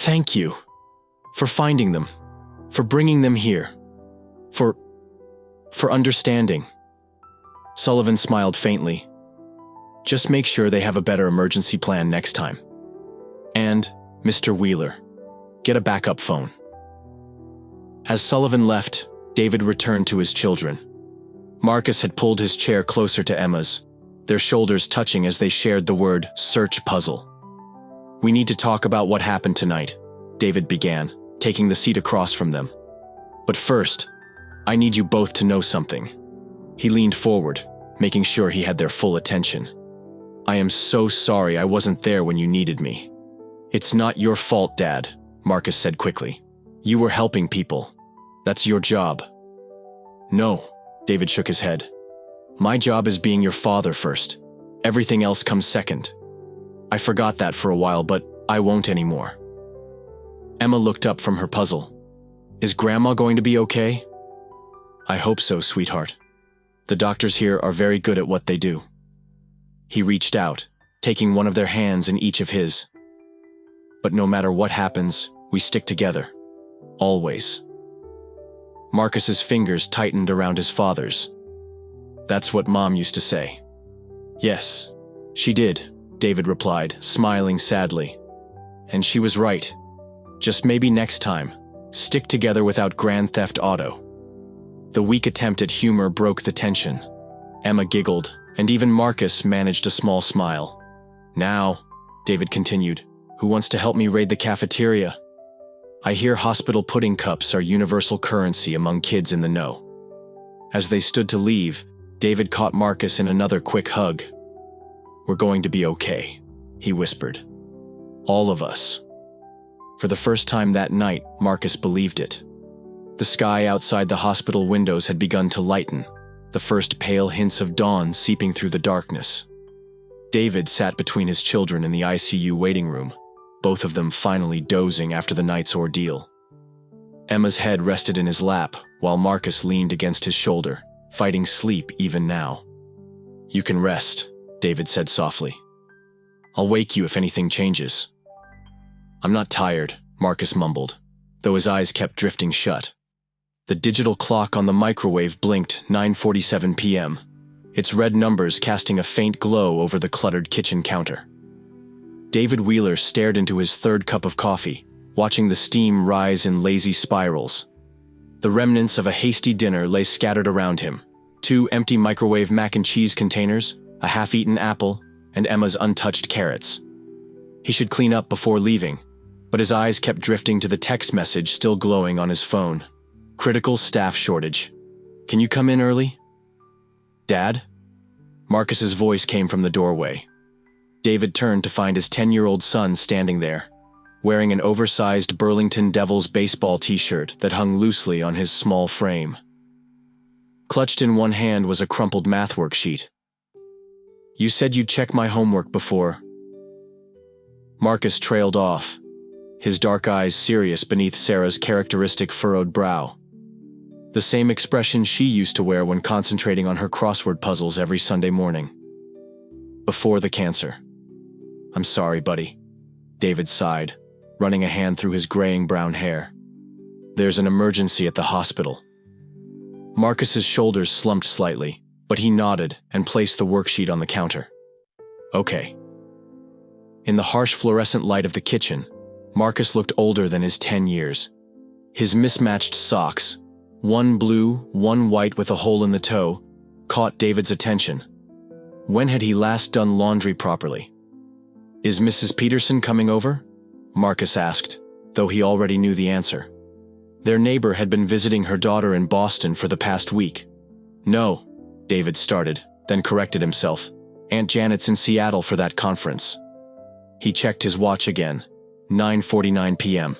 Thank you. For finding them. For bringing them here. For understanding. Sullivan smiled faintly. Just make sure they have a better emergency plan next time. And, Mr. Wheeler, get a backup phone. As Sullivan left, David returned to his children. Marcus had pulled his chair closer to Emma's, their shoulders touching as they shared the word search puzzle. We need to talk about what happened tonight, David began, taking the seat across from them. But first, I need you both to know something. He leaned forward, making sure he had their full attention. I am so sorry I wasn't there when you needed me. It's not your fault, Dad, Marcus said quickly. You were helping people. That's your job. No, David shook his head. My job is being your father first. Everything else comes second. I forgot that for a while, but I won't anymore. Emma looked up from her puzzle. Is Grandma going to be okay? I hope so, sweetheart. The doctors here are very good at what they do. He reached out, taking one of their hands in each of his. But no matter what happens, we stick together. Always. Marcus's fingers tightened around his father's. That's what Mom used to say. Yes, she did, David replied, smiling sadly. And she was right. Just maybe next time, stick together without Grand Theft Auto. The weak attempt at humor broke the tension. Emma giggled, and even Marcus managed a small smile. Now, David continued, who wants to help me raid the cafeteria? I hear hospital pudding cups are universal currency among kids in the know. As they stood to leave, David caught Marcus in another quick hug. We're going to be okay, he whispered. All of us. For the first time that night, Marcus believed it. The sky outside the hospital windows had begun to lighten, the first pale hints of dawn seeping through the darkness. David sat between his children in the ICU waiting room, both of them finally dozing after the night's ordeal. Emma's head rested in his lap, while Marcus leaned against his shoulder, fighting sleep even now. You can rest, David said softly. I'll wake you if anything changes. I'm not tired, Marcus mumbled, though his eyes kept drifting shut. The digital clock on the microwave blinked 9:47 p.m., its red numbers casting a faint glow over the cluttered kitchen counter. David Wheeler stared into his third cup of coffee, watching the steam rise in lazy spirals. The remnants of a hasty dinner lay scattered around him. 2 empty microwave mac and cheese containers, a half-eaten apple, and Emma's untouched carrots. He should clean up before leaving, but his eyes kept drifting to the text message still glowing on his phone. Critical staff shortage. Can you come in early? Dad? Marcus's voice came from the doorway. David turned to find his 10-year-old son standing there, wearing an oversized Burlington Devils baseball t-shirt that hung loosely on his small frame. Clutched in one hand was a crumpled math worksheet. You said you'd check my homework before. Marcus trailed off, his dark eyes serious beneath Sarah's characteristic furrowed brow. The same expression she used to wear when concentrating on her crossword puzzles every Sunday morning. Before the cancer. I'm sorry, buddy, David sighed, running a hand through his graying brown hair. There's an emergency at the hospital. Marcus's shoulders slumped slightly, but he nodded and placed the worksheet on the counter. Okay. In the harsh fluorescent light of the kitchen, Marcus looked older than his 10 years. His mismatched socks, one blue, one white with a hole in the toe, caught David's attention. When had he last done laundry properly? Is Mrs. Peterson coming over? Marcus asked, though he already knew the answer. Their neighbor had been visiting her daughter in Boston for the past week. No, David started, then corrected himself. Aunt Janet's in Seattle for that conference. He checked his watch again. 9:49 p.m.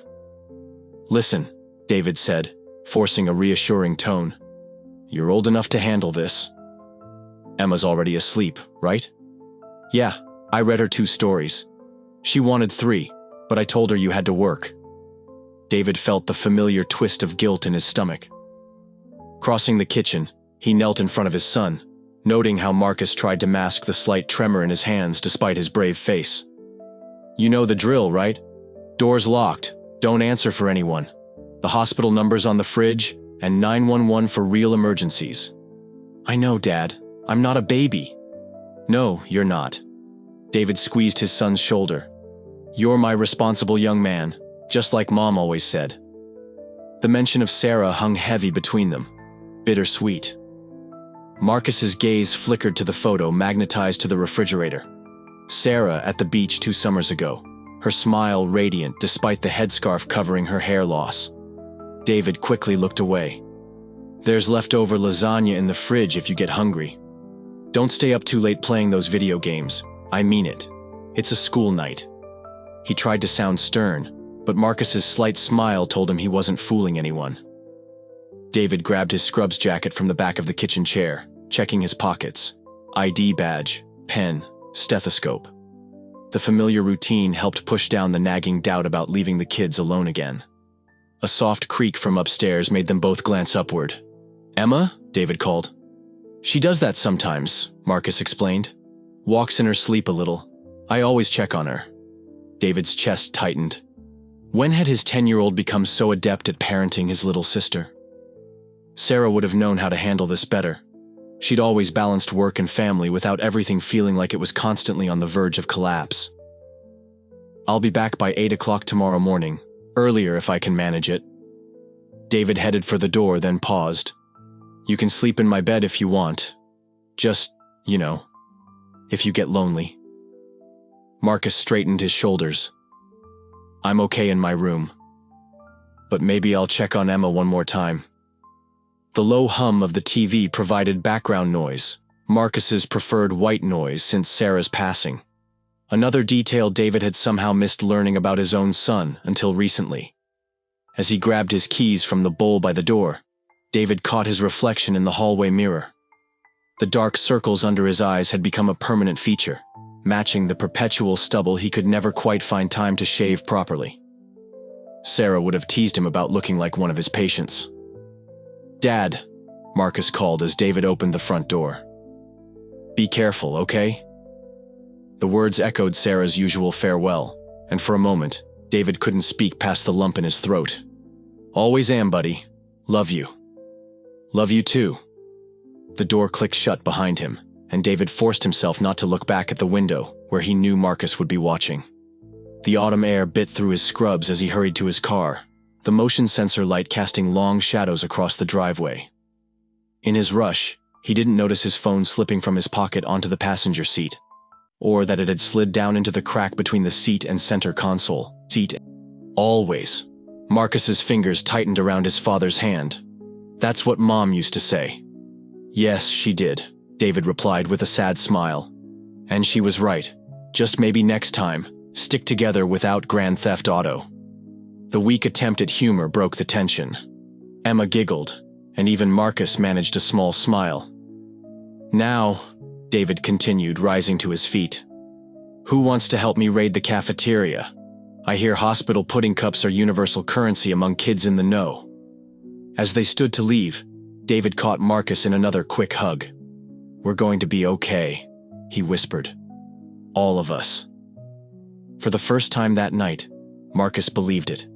Listen, David said, forcing a reassuring tone. You're old enough to handle this. Emma's already asleep, right? Yeah, I read her 2 stories. She wanted 3, but I told her you had to work. David felt the familiar twist of guilt in his stomach. Crossing the kitchen, he knelt in front of his son, noting how Marcus tried to mask the slight tremor in his hands despite his brave face. You know the drill, right? Doors locked. Don't answer for anyone. The hospital number's on the fridge, and 911 for real emergencies. I know, Dad. I'm not a baby. No, you're not. David squeezed his son's shoulder. You're my responsible young man, just like Mom always said. The mention of Sarah hung heavy between them, bittersweet. Marcus's gaze flickered to the photo magnetized to the refrigerator. Sarah at the beach 2 summers ago, her smile radiant despite the headscarf covering her hair loss. David quickly looked away. There's leftover lasagna in the fridge if you get hungry. Don't stay up too late playing those video games. I mean it. It's a school night. He tried to sound stern, but Marcus's slight smile told him he wasn't fooling anyone. David grabbed his scrubs jacket from the back of the kitchen chair, checking his pockets. ID badge, pen, stethoscope. The familiar routine helped push down the nagging doubt about leaving the kids alone again. A soft creak from upstairs made them both glance upward. Emma? David called. She does that sometimes, Marcus explained. Walks in her sleep a little. I always check on her. David's chest tightened. When had his 10-year-old become so adept at parenting his little sister? Sarah would have known how to handle this better. She'd always balanced work and family without everything feeling like it was constantly on the verge of collapse. I'll be back by 8 o'clock tomorrow morning, earlier if I can manage it. David headed for the door, then paused. You can sleep in my bed if you want. Just, if you get lonely. Marcus straightened his shoulders. I'm okay in my room. But maybe I'll check on Emma one more time. The low hum of the TV provided background noise, Marcus's preferred white noise since Sarah's passing. Another detail David had somehow missed learning about his own son until recently. As he grabbed his keys from the bowl by the door, David caught his reflection in the hallway mirror. The dark circles under his eyes had become a permanent feature, matching the perpetual stubble he could never quite find time to shave properly. Sarah would have teased him about looking like one of his patients. Dad, Marcus called as David opened the front door. Be careful, okay? The words echoed Sarah's usual farewell, and for a moment, David couldn't speak past the lump in his throat. Always am, buddy. Love you. Love you too. The door clicked shut behind him, and David forced himself not to look back at the window, where he knew Marcus would be watching. The autumn air bit through his scrubs as he hurried to his car, the motion sensor light casting long shadows across the driveway. In his rush, he didn't notice his phone slipping from his pocket onto the passenger seat, or that it had slid down into the crack between the seat and center console. Always. Marcus's fingers tightened around his father's hand. That's what Mom used to say. Yes, she did, David replied with a sad smile. And she was right. Just maybe next time, stick together without Grand Theft Auto. The weak attempt at humor broke the tension. Emma giggled, and even Marcus managed a small smile. Now, David continued, rising to his feet. Who wants to help me raid the cafeteria? I hear hospital pudding cups are universal currency among kids in the know. As they stood to leave, David caught Marcus in another quick hug. We're going to be okay, he whispered. All of us. For the first time that night, Marcus believed it.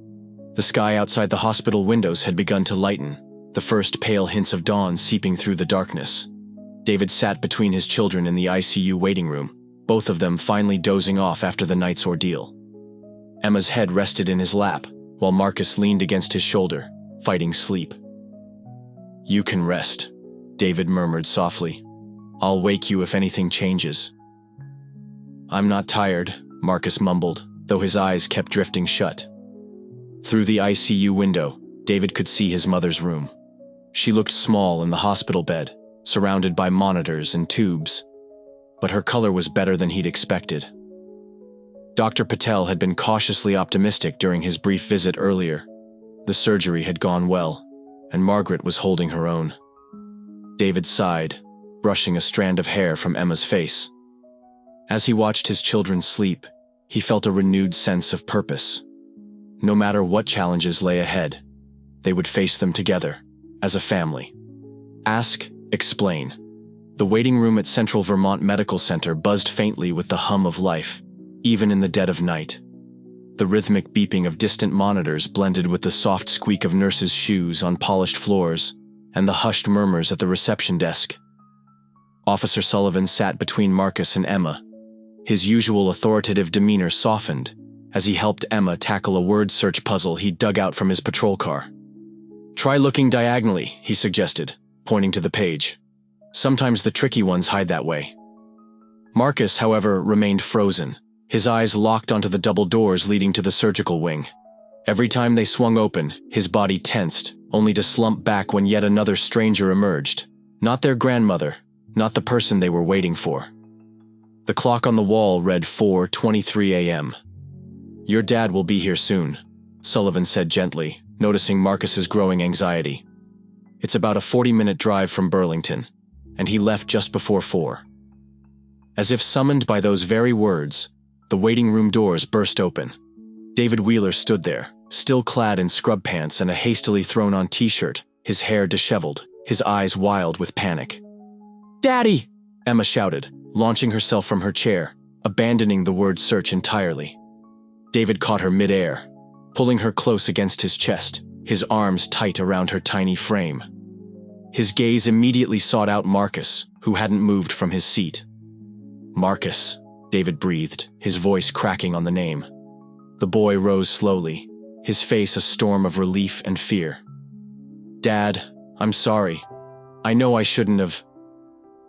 The sky outside the hospital windows had begun to lighten, the first pale hints of dawn seeping through the darkness. David sat between his children in the ICU waiting room, both of them finally dozing off after the night's ordeal. Emma's head rested in his lap, while Marcus leaned against his shoulder, fighting sleep. You can rest, David murmured softly. I'll wake you if anything changes. I'm not tired, Marcus mumbled, though his eyes kept drifting shut. Through the ICU window, David could see his mother's room. She looked small in the hospital bed, surrounded by monitors and tubes. But her color was better than he'd expected. Dr. Patel had been cautiously optimistic during his brief visit earlier. The surgery had gone well, and Margaret was holding her own. David sighed, brushing a strand of hair from Emma's face. As he watched his children sleep, he felt a renewed sense of purpose. No matter what challenges lay ahead, they would face them together, as a family. Ask, explain. The waiting room at Central Vermont Medical Center buzzed faintly with the hum of life, even in the dead of night. The rhythmic beeping of distant monitors blended with the soft squeak of nurses' shoes on polished floors and the hushed murmurs at the reception desk. Officer Sullivan sat between Marcus and Emma. His usual authoritative demeanor softened as he helped Emma tackle a word search puzzle he dug out from his patrol car. "Try looking diagonally," he suggested, pointing to the page. "Sometimes the tricky ones hide that way." Marcus, however, remained frozen, his eyes locked onto the double doors leading to the surgical wing. Every time they swung open, his body tensed, only to slump back when yet another stranger emerged. Not their grandmother, not the person they were waiting for. The clock on the wall read 4:23 a.m. "Your dad will be here soon," Sullivan said gently, noticing Marcus's growing anxiety. "It's about a 40-minute drive from Burlington, and he left just before 4. As if summoned by those very words, the waiting room doors burst open. David Wheeler stood there, still clad in scrub pants and a hastily thrown-on t-shirt, his hair disheveled, his eyes wild with panic. "Daddy!" Emma shouted, launching herself from her chair, abandoning the word search entirely. David caught her mid-air, pulling her close against his chest, his arms tight around her tiny frame. His gaze immediately sought out Marcus, who hadn't moved from his seat. "Marcus," David breathed, his voice cracking on the name. The boy rose slowly, his face a storm of relief and fear. "Dad, I'm sorry. I know I shouldn't have."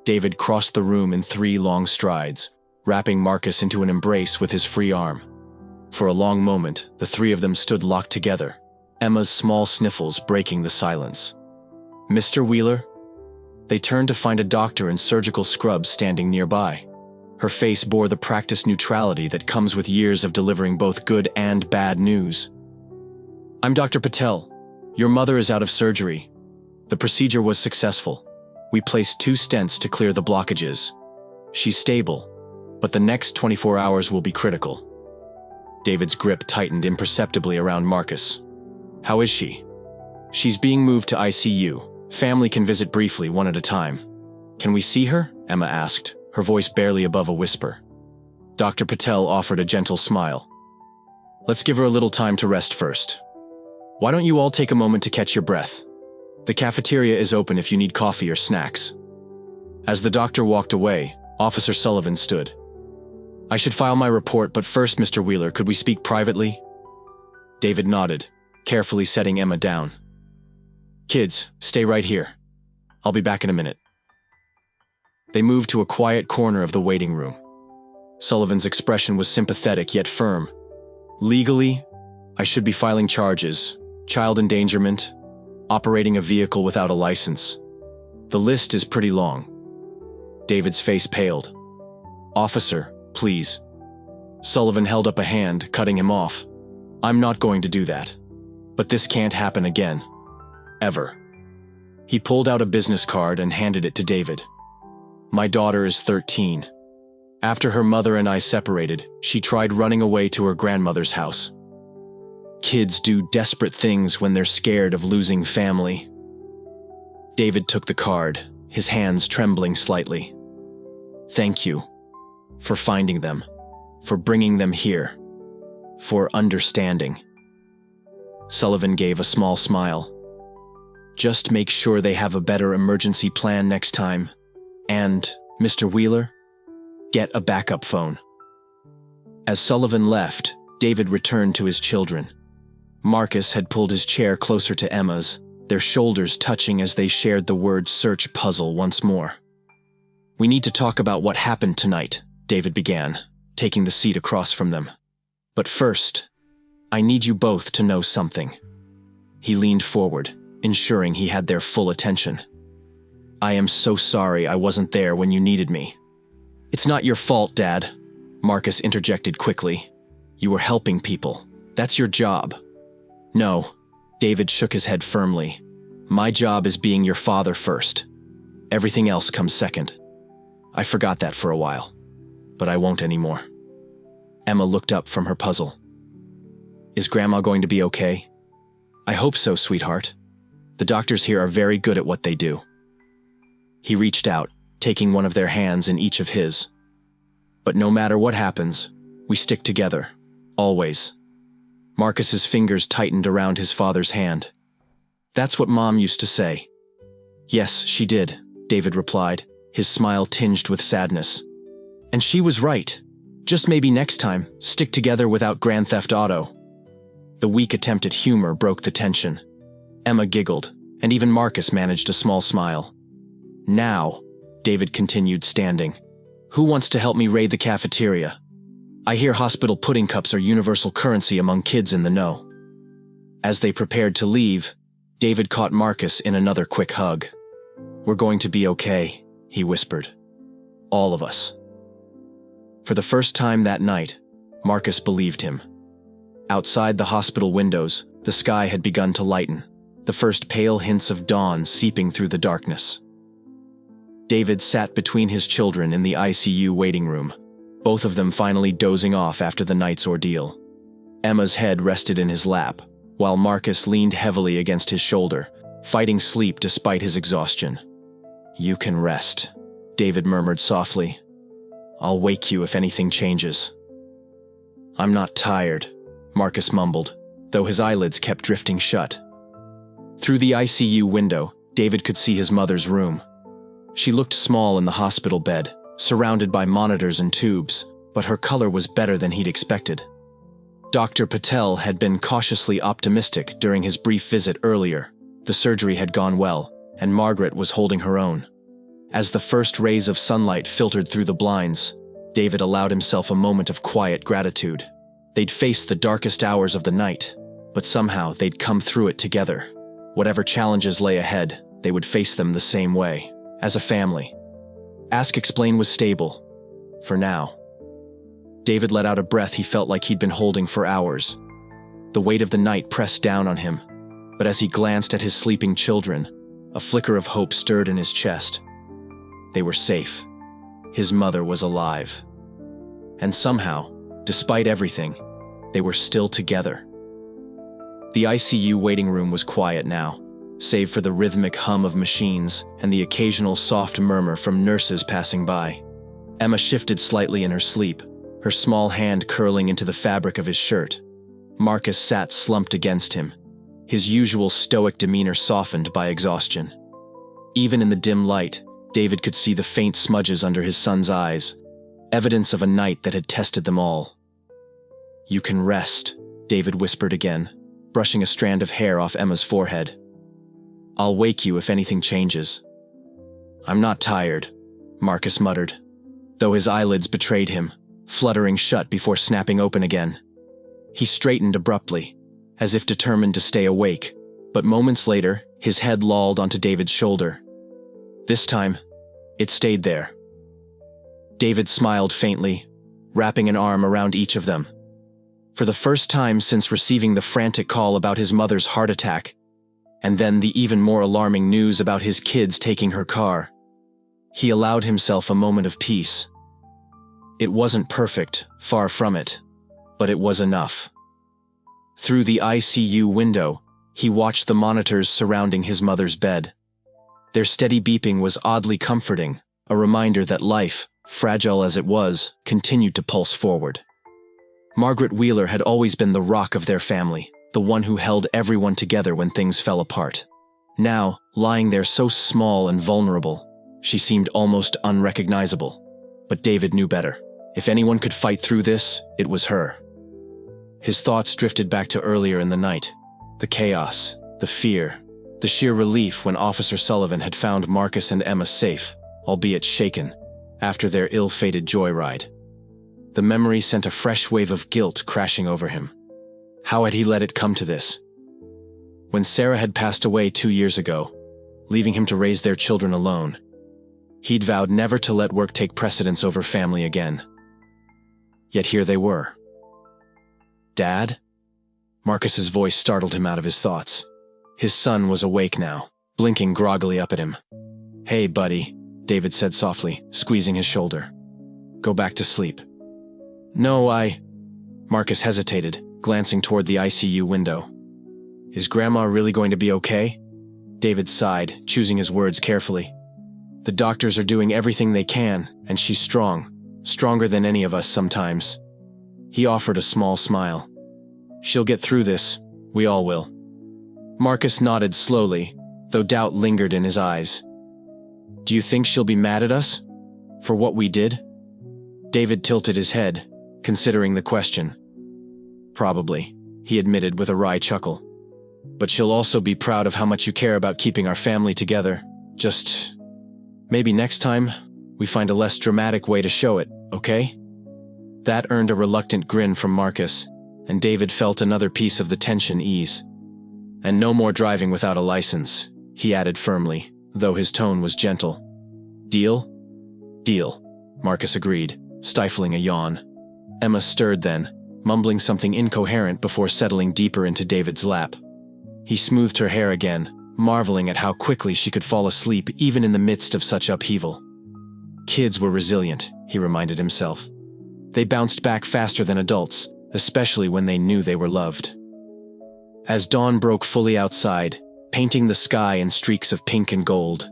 David crossed the room in 3 long strides, wrapping Marcus into an embrace with his free arm. For a long moment, the 3 of them stood locked together, Emma's small sniffles breaking the silence. "Mr. Wheeler?" They turned to find a doctor in surgical scrubs standing nearby. Her face bore the practiced neutrality that comes with years of delivering both good and bad news. "I'm Dr. Patel. Your mother is out of surgery. The procedure was successful. We placed 2 stents to clear the blockages. She's stable, but the next 24 hours will be critical." David's grip tightened imperceptibly around Marcus. "How is she?" "She's being moved to ICU. Family can visit briefly, one at a time." "Can we see her?" Emma asked, her voice barely above a whisper. Dr. Patel offered a gentle smile. "Let's give her a little time to rest first. Why don't you all take a moment to catch your breath? The cafeteria is open if you need coffee or snacks." As the doctor walked away, Officer Sullivan stood. "I should file my report, but first, Mr. Wheeler, could we speak privately?" David nodded, carefully setting Emma down. "Kids, stay right here. I'll be back in a minute." They moved to a quiet corner of the waiting room. Sullivan's expression was sympathetic yet firm. "Legally, I should be filing charges, child endangerment, operating a vehicle without a license. The list is pretty long." David's face paled. "Officer, please." Sullivan held up a hand, cutting him off. "I'm not going to do that. But this can't happen again. Ever." He pulled out a business card and handed it to David. "My daughter is 13. After her mother and I separated, she tried running away to her grandmother's house. Kids do desperate things when they're scared of losing family." David took the card, his hands trembling slightly. "Thank you for finding them, for bringing them here, for understanding." Sullivan gave a small smile. "Just make sure they have a better emergency plan next time. And, Mr. Wheeler, get a backup phone." As Sullivan left, David returned to his children. Marcus had pulled his chair closer to Emma's, their shoulders touching as they shared the word search puzzle once more. "We need to talk about what happened tonight," David began, taking the seat across from them. "But first, I need you both to know something." He leaned forward, ensuring he had their full attention. "I am so sorry I wasn't there when you needed me." "It's not your fault, Dad," Marcus interjected quickly. "You were helping people. That's your job." "No," David shook his head firmly. "My job is being your father first. Everything else comes second. I forgot that for a while, but I won't anymore." Emma looked up from her puzzle. "Is Grandma going to be okay?" "I hope so, sweetheart. The doctors here are very good at what they do." He reached out, taking one of their hands in each of his. "But no matter what happens, we stick together. Always. Marcus's fingers tightened around his father's hand. "That's what Mom used to say." "Yes, she did," David replied, his smile tinged with sadness. "And she was right. Just maybe next time, stick together without Grand Theft Auto." The weak attempt at humor broke the tension. Emma giggled, and even Marcus managed a small smile. "Now," David continued, standing, "who wants to help me raid the cafeteria? I hear hospital pudding cups are universal currency among kids in the know." As they prepared to leave, David caught Marcus in another quick hug. "We're going to be okay," he whispered. "All of us." For the first time that night, Marcus believed him. Outside the hospital windows, the sky had begun to lighten, the first pale hints of dawn seeping through the darkness. David sat between his children in the ICU waiting room, both of them finally dozing off after the night's ordeal. Emma's head rested in his lap, while Marcus leaned heavily against his shoulder, fighting sleep despite his exhaustion. "You can rest," David murmured softly. "I'll wake you if anything changes." "I'm not tired," Marcus mumbled, though his eyelids kept drifting shut. Through the ICU window, David could see his mother's room. She looked small in the hospital bed, surrounded by monitors and tubes, but her color was better than he'd expected. Dr. Patel had been cautiously optimistic during his brief visit earlier. The surgery had gone well, and Margaret was holding her own. As the first rays of sunlight filtered through the blinds, David allowed himself a moment of quiet gratitude. They'd faced the darkest hours of the night, but somehow they'd come through it together. Whatever challenges lay ahead, they would face them the same way, as a family. Ask Explain was stable. For now. David let out a breath he felt like he'd been holding for hours. The weight of the night pressed down on him, but as he glanced at his sleeping children, a flicker of hope stirred in his chest. They were safe. His mother was alive. And somehow, despite everything, they were still together. The ICU waiting room was quiet now, save for the rhythmic hum of machines and the occasional soft murmur from nurses passing by. Emma shifted slightly in her sleep, her small hand curling into the fabric of his shirt. Marcus sat slumped against him, his usual stoic demeanor softened by exhaustion. Even in the dim light, David could see the faint smudges under his son's eyes, evidence of a night that had tested them all. "You can rest," David whispered again, brushing a strand of hair off Emma's forehead. "I'll wake you if anything changes." "I'm not tired," Marcus muttered, though his eyelids betrayed him, fluttering shut before snapping open again. He straightened abruptly, as if determined to stay awake, but moments later, his head lolled onto David's shoulder. This time, it stayed there. David smiled faintly, wrapping an arm around each of them. For the first time since receiving the frantic call about his mother's heart attack, and then the even more alarming news about his kids taking her car, he allowed himself a moment of peace. It wasn't perfect, far from it, but it was enough. Through the ICU window, he watched the monitors surrounding his mother's bed. Their steady beeping was oddly comforting, a reminder that life, fragile as it was, continued to pulse forward. Margaret Wheeler had always been the rock of their family, the one who held everyone together when things fell apart. Now, lying there so small and vulnerable, she seemed almost unrecognizable. But David knew better. If anyone could fight through this, it was her. His thoughts drifted back to earlier in the night. The chaos, the fear, the sheer relief when Officer Sullivan had found Marcus and Emma safe, albeit shaken, after their ill-fated joyride. The memory sent a fresh wave of guilt crashing over him. How had he let it come to this? When Sarah had passed away 2 years ago, leaving him to raise their children alone, he'd vowed never to let work take precedence over family again. Yet here they were. "Dad?" Marcus's voice startled him out of his thoughts. His son was awake now, blinking groggily up at him. "Hey, buddy," David said softly, squeezing his shoulder. "Go back to sleep." "No, Marcus hesitated, glancing toward the ICU window. "Is Grandma really going to be okay?" David sighed, choosing his words carefully. "The doctors are doing everything they can, and she's strong, stronger than any of us sometimes." He offered a small smile. She'll get through this. We all will. Marcus nodded slowly, though doubt lingered in his eyes. Do you think she'll be mad at us? For what we did? David tilted his head, considering the question. Probably, he admitted with a wry chuckle. But she'll also be proud of how much you care about keeping our family together. Just, maybe next time, we find a less dramatic way to show it, okay? That earned a reluctant grin from Marcus, and David felt another piece of the tension ease. And no more driving without a license, he added firmly, though his tone was gentle. Deal? Deal, Marcus agreed, stifling a yawn. Emma stirred then, mumbling something incoherent before settling deeper into David's lap. He smoothed her hair again, marveling at how quickly she could fall asleep even in the midst of such upheaval. Kids were resilient, he reminded himself. They bounced back faster than adults, especially when they knew they were loved. As dawn broke fully outside, painting the sky in streaks of pink and gold,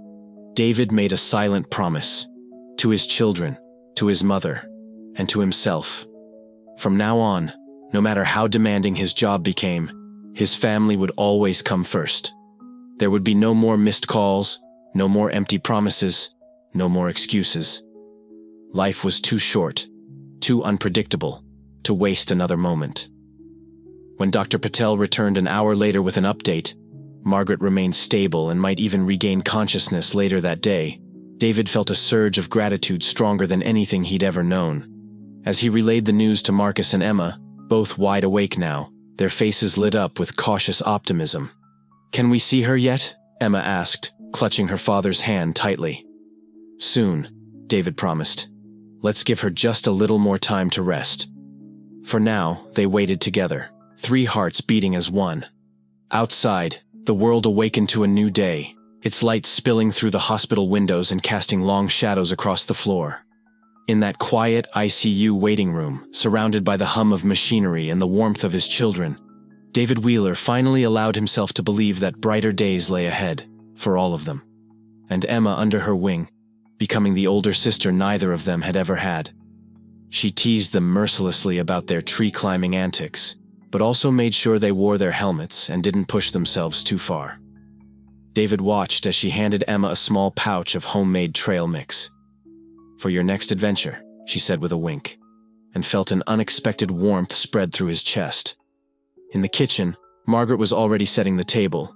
David made a silent promise. To his children, to his mother, and to himself. From now on, no matter how demanding his job became, his family would always come first. There would be no more missed calls, no more empty promises, no more excuses. Life was too short, too unpredictable, to waste another moment. When Dr. Patel returned an hour later with an update, Margaret remained stable and might even regain consciousness later that day. David felt a surge of gratitude stronger than anything he'd ever known. As he relayed the news to Marcus and Emma, both wide awake now, their faces lit up with cautious optimism. Can we see her yet? Emma asked, clutching her father's hand tightly. Soon, David promised. Let's give her just a little more time to rest. For now, they waited together, 3 hearts beating as one. Outside, the world awakened to a new day, its light spilling through the hospital windows and casting long shadows across the floor. In that quiet ICU waiting room, surrounded by the hum of machinery and the warmth of his children, David Wheeler finally allowed himself to believe that brighter days lay ahead, for all of them. And Emma under her wing, becoming the older sister neither of them had ever had. She teased them mercilessly about their tree-climbing antics, but also made sure they wore their helmets and didn't push themselves too far. David watched as she handed Emma a small pouch of homemade trail mix. For your next adventure, she said with a wink, and felt an unexpected warmth spread through his chest. In the kitchen, Margaret was already setting the table,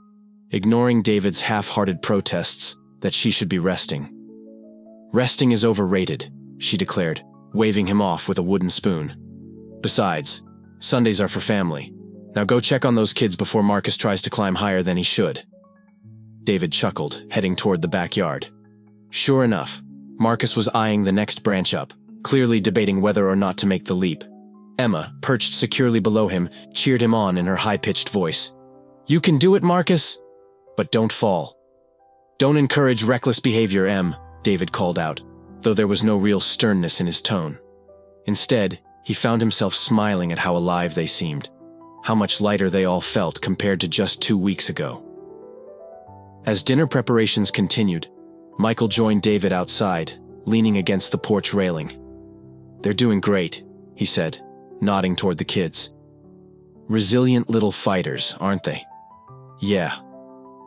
ignoring David's half-hearted protests that she should be resting. Resting is overrated, she declared, waving him off with a wooden spoon. Besides, Sundays are for family. Now go check on those kids before Marcus tries to climb higher than he should. David chuckled, heading toward the backyard. Sure enough, Marcus was eyeing the next branch up, clearly debating whether or not to make the leap. Emma, perched securely below him, cheered him on in her high-pitched voice. You can do it, Marcus! But don't fall. Don't encourage reckless behavior, Em, David called out, though there was no real sternness in his tone. Instead, he found himself smiling at how alive they seemed, how much lighter they all felt compared to just 2 weeks ago. As dinner preparations continued, Michael joined David outside, leaning against the porch railing. They're doing great, he said, nodding toward the kids. Resilient little fighters, aren't they? Yeah,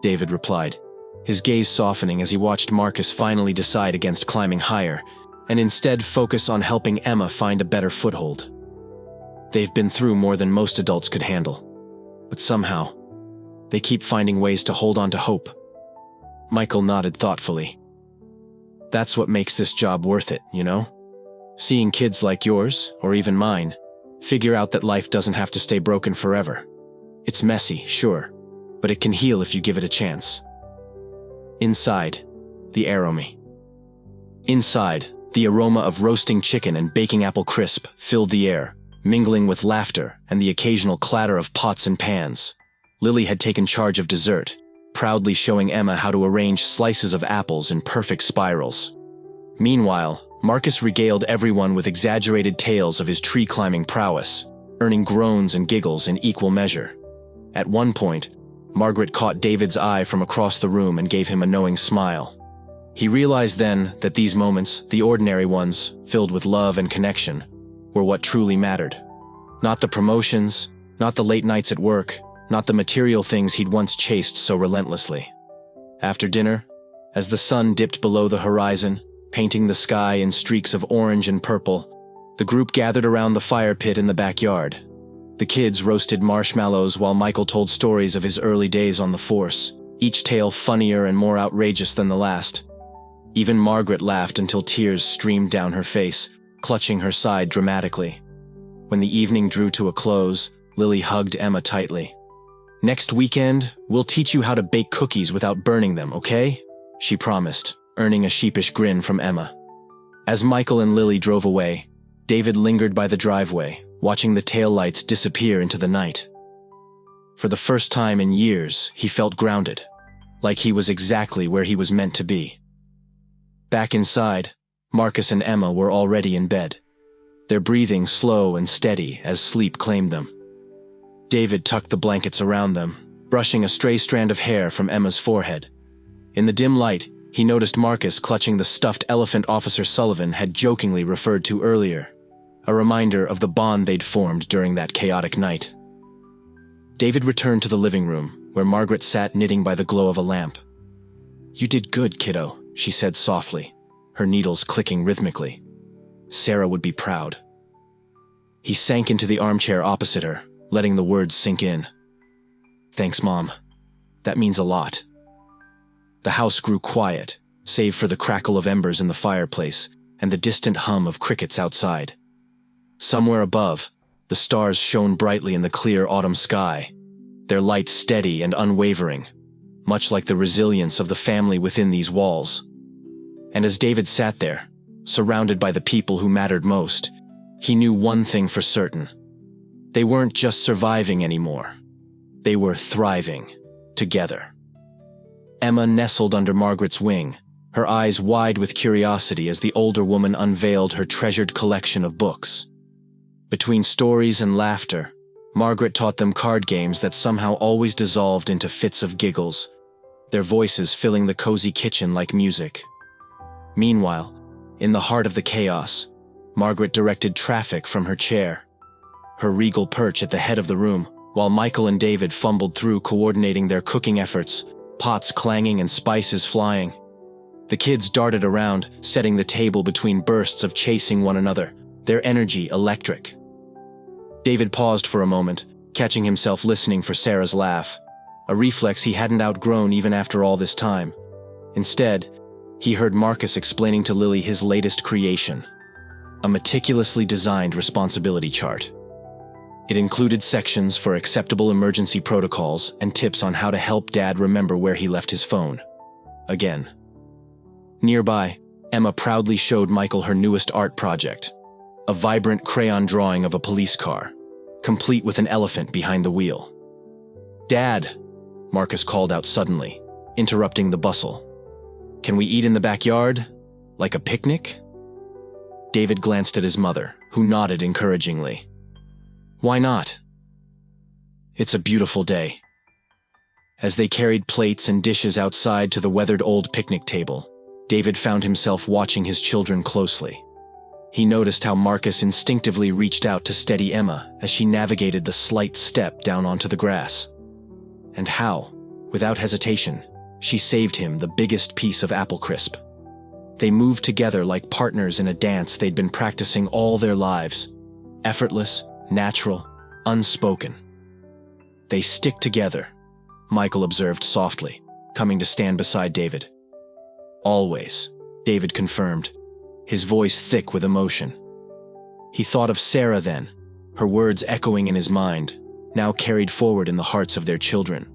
David replied, his gaze softening as he watched Marcus finally decide against climbing higher, and instead focus on helping Emma find a better foothold. They've been through more than most adults could handle, but somehow, they keep finding ways to hold on to hope. Michael nodded thoughtfully. That's what makes this job worth it, you know? Seeing kids like yours, or even mine, figure out that life doesn't have to stay broken forever. It's messy, sure, but it can heal if you give it a chance. Inside, the aroma of roasting chicken and baking apple crisp filled the air, mingling with laughter and the occasional clatter of pots and pans. Lily had taken charge of dessert, proudly showing Emma how to arrange slices of apples in perfect spirals. Meanwhile, Marcus regaled everyone with exaggerated tales of his tree-climbing prowess, earning groans and giggles in equal measure. At one point, Margaret caught David's eye from across the room and gave him a knowing smile. He realized then that these moments, the ordinary ones, filled with love and connection, were what truly mattered. Not the promotions, Not the late nights at work, not the material things he'd once chased so relentlessly. After dinner, as the sun dipped below the horizon, painting the sky in streaks of orange and purple, the group gathered around the fire pit in the backyard. The kids roasted marshmallows while Michael told stories of his early days on the force, each tale funnier and more outrageous than the last. Even Margaret laughed until tears streamed down her face, clutching her side dramatically. When the evening drew to a close, Lily hugged Emma tightly. "Next weekend, we'll teach you how to bake cookies without burning them, okay?" she promised, earning a sheepish grin from Emma. As Michael and Lily drove away, David lingered by the driveway, watching the taillights disappear into the night. For the first time in years, he felt grounded, like he was exactly where he was meant to be. Back inside, Marcus and Emma were already in bed, their breathing slow and steady as sleep claimed them. David tucked the blankets around them, brushing a stray strand of hair from Emma's forehead. In the dim light, he noticed Marcus clutching the stuffed elephant Officer Sullivan had jokingly referred to earlier, a reminder of the bond they'd formed during that chaotic night. David returned to the living room, where Margaret sat knitting by the glow of a lamp. "You did good, kiddo," she said softly, her needles clicking rhythmically. "Sarah would be proud." He sank into the armchair opposite her, letting the words sink in. "Thanks, Mom. That means a lot." The house grew quiet, save for the crackle of embers in the fireplace and the distant hum of crickets outside. Somewhere above, the stars shone brightly in the clear autumn sky, their light steady and unwavering, much like the resilience of the family within these walls. And as David sat there, surrounded by the people who mattered most, he knew one thing for certain. They weren't just surviving anymore. They were thriving, together. Emma nestled under Margaret's wing, her eyes wide with curiosity as the older woman unveiled her treasured collection of books. Between stories and laughter, Margaret taught them card games that somehow always dissolved into fits of giggles, their voices filling the cozy kitchen like music. Meanwhile, in the heart of the chaos, Margaret directed traffic from her chair, her regal perch at the head of the room, while Michael and David fumbled through coordinating their cooking efforts, pots clanging and spices flying. The kids darted around, setting the table between bursts of chasing one another, their energy electric. David paused for a moment, catching himself listening for Sarah's laugh, a reflex he hadn't outgrown even after all this time. Instead, he heard Marcus explaining to Lily his latest creation, a meticulously designed responsibility chart. It included sections for acceptable emergency protocols and tips on how to help Dad remember where he left his phone. Again. Nearby, Emma proudly showed Michael her newest art project, a vibrant crayon drawing of a police car, complete with an elephant behind the wheel. "Dad," Marcus called out suddenly, interrupting the bustle. "Can we eat in the backyard? Like a picnic?" David glanced at his mother, who nodded encouragingly. "Why not? It's a beautiful day." As they carried plates and dishes outside to the weathered old picnic table, David found himself watching his children closely. He noticed how Marcus instinctively reached out to steady Emma as she navigated the slight step down onto the grass. And how, without hesitation, she saved him the biggest piece of apple crisp. They moved together like partners in a dance they'd been practicing all their lives, effortless, natural, unspoken. "They stick together," Michael observed softly, coming to stand beside David. "Always," David confirmed, his voice thick with emotion. He thought of Sarah then, her words echoing in his mind, now carried forward in the hearts of their children.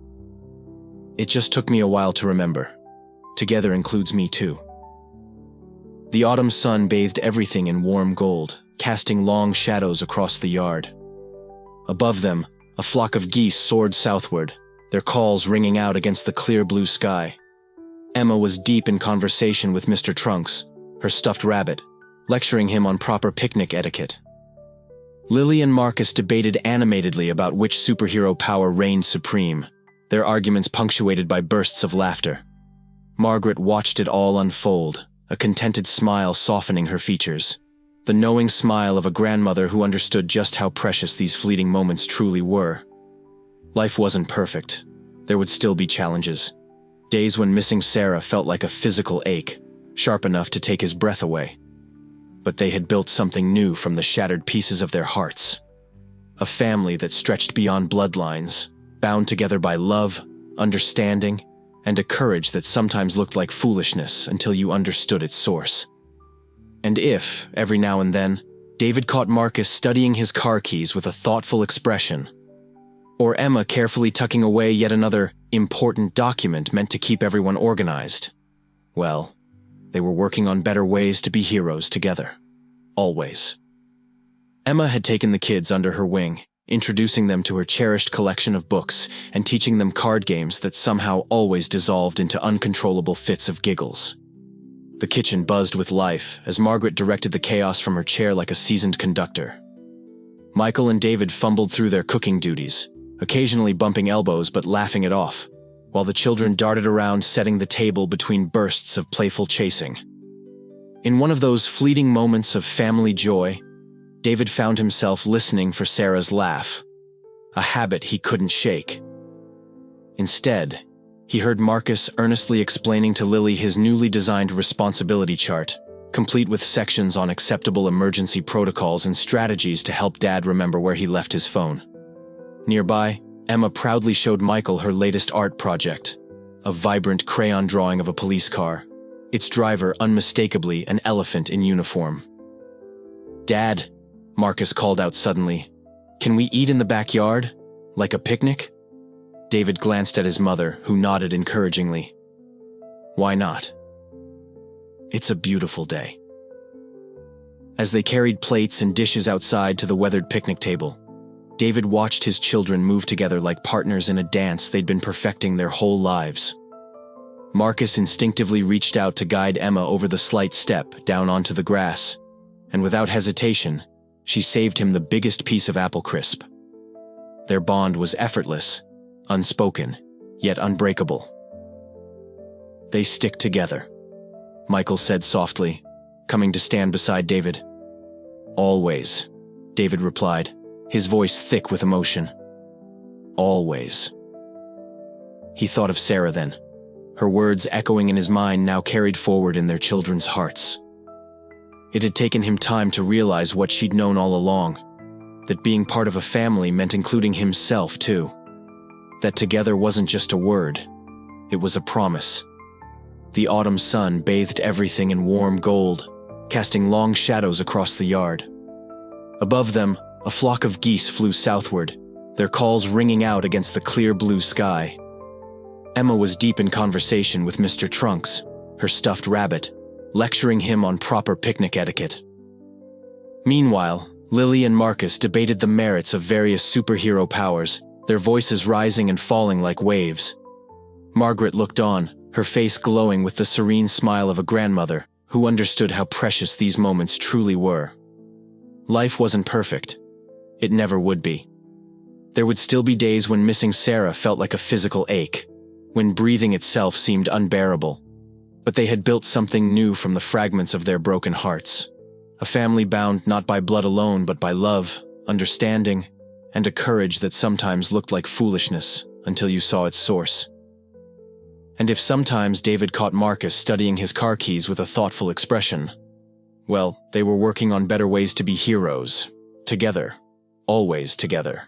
"It just took me a while to remember. Together includes me too." The autumn sun bathed everything in warm gold, casting long shadows across the yard. Above them, a flock of geese soared southward, their calls ringing out against the clear blue sky. Emma was deep in conversation with Mr. Trunks, her stuffed rabbit, lecturing him on proper picnic etiquette. Lily and Marcus debated animatedly about which superhero power reigned supreme, their arguments punctuated by bursts of laughter. Margaret watched it all unfold, a contented smile softening her features. the knowing smile of a grandmother who understood just how precious these fleeting moments truly were. Life wasn't perfect. There would still be challenges. Days when missing Sarah felt like a physical ache, sharp enough to take his breath away. But they had built something new from the shattered pieces of their hearts. A family that stretched beyond bloodlines, bound together by love, understanding, and a courage that sometimes looked like foolishness until you understood its source. And if, every now and then, David caught Marcus studying his car keys with a thoughtful expression, or Emma carefully tucking away yet another important document meant to keep everyone organized, well, they were working on better ways to be heroes together. Always. Emma had taken the kids under her wing, introducing them to her cherished collection of books and teaching them card games that somehow always dissolved into uncontrollable fits of giggles. The kitchen buzzed with life as Margaret directed the chaos from her chair like a seasoned conductor. Michael and David fumbled through their cooking duties, occasionally bumping elbows but laughing it off, while the children darted around setting the table between bursts of playful chasing. In one of those fleeting moments of family joy, David found himself listening for Sarah's laugh, a habit he couldn't shake. Instead, he heard Marcus earnestly explaining to Lily his newly designed responsibility chart, complete with sections on acceptable emergency protocols and strategies to help Dad remember where he left his phone. Nearby, Emma proudly showed Michael her latest art project, a vibrant crayon drawing of a police car, its driver unmistakably an elephant in uniform. "Dad," Marcus called out suddenly, "can we eat in the backyard? Like a picnic?" David glanced at his mother, who nodded encouragingly. "Why not? It's a beautiful day." As they carried plates and dishes outside to the weathered picnic table, David watched his children move together like partners in a dance they'd been perfecting their whole lives. Marcus instinctively reached out to guide Emma over the slight step down onto the grass, and without hesitation, she saved him the biggest piece of apple crisp. Their bond was effortless, unspoken, yet unbreakable. "They stick together," Michael said softly, coming to stand beside David. "Always," David replied, his voice thick with emotion. "Always." He thought of Sarah then, her words echoing in his mind now carried forward in their children's hearts. It had taken him time to realize what she'd known all along, that being part of a family meant including himself too. That together wasn't just a word, it was a promise. The autumn sun bathed everything in warm gold, casting long shadows across the yard. Above them, a flock of geese flew southward, their calls ringing out against the clear blue sky. Emma was deep in conversation with Mr. Trunks, her stuffed rabbit, lecturing him on proper picnic etiquette. Meanwhile, Lily and Marcus debated the merits of various superhero powers, their voices rising and falling like waves. Margaret looked on, her face glowing with the serene smile of a grandmother who understood how precious these moments truly were. Life wasn't perfect. It never would be. There would still be days when missing Sarah felt like a physical ache, when breathing itself seemed unbearable. But they had built something new from the fragments of their broken hearts. A family bound not by blood alone but by love, understanding, and a courage that sometimes looked like foolishness until you saw its source. And if sometimes David caught Marcus studying his car keys with a thoughtful expression, well, they were working on better ways to be heroes, together, always together.